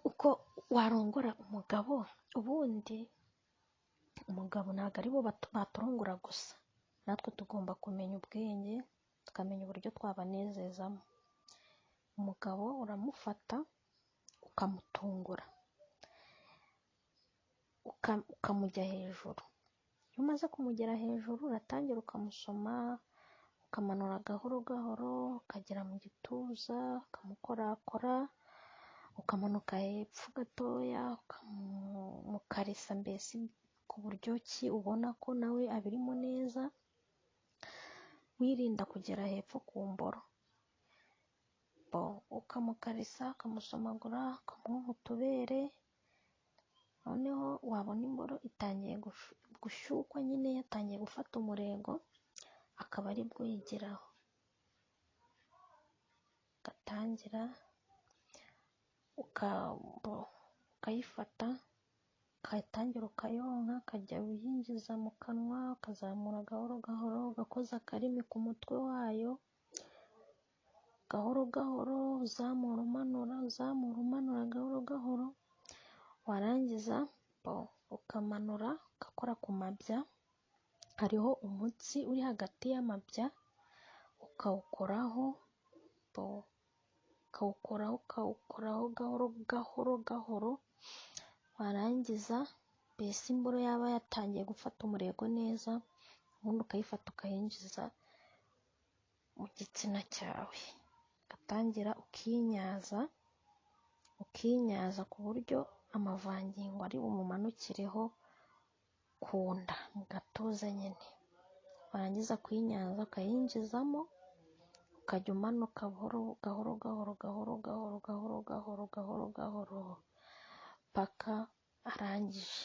uko warongora umugabo. Ubundi umugabo ntabwo ari bo baturongora gusa, natwe tugomba kumenya ubwenge, tukamenya uburyo twabanezezamo. Umugabo uramufata ukamutungura, ukamujya hejuru. Iyo umaze kumugera hejuru uratangira ukamusoma, ukamanura gahoro gahoro ukagera mu gituza, ukamukorakora, ukamanuka hepfo gatoya, ukamukarisa mbese ku buryo ki ubona ko nawe abirimo neza, wirinda kugera hepfo ku mboro. Ukamukarisa, ukamusomagura, ukamuha utubere. Noneho wabona imboro itangiye gushyukwa, nyine yatangiye gufata umurego, akaba ari bwo yigeraho. Ugatangira ukayifata, ukayitangira ukayonka, ukajya uyinjiza mu kanwa, ukazamura gahoro gahoro, ugakoza akarimi ku mutwe wayo gahoro gahoro, uzamura umanura, uzamura umanura gahoro gahoro. Warangiza ukamanura ugakora ku mabya, hariho umutsi uri hagati y'amabya, ukawukoraho ukawukoraho gahoro gahoro gahoro. Warangiza mbese imboro yaba yatangiye gufata umurego neza, ubundi ukayifata ukayinjiza mu gitsina cyawe, ugatangira ukinyaza ku buryo amavangingo ari bumumanukireho ku nda, mu gatuza nyine. Warangiza kuyinyaza ukayinjizamo, ukajya umanuka gahoro gahoro gahoro gahoro gahoro gahoro gahoro gahoro paka arangije.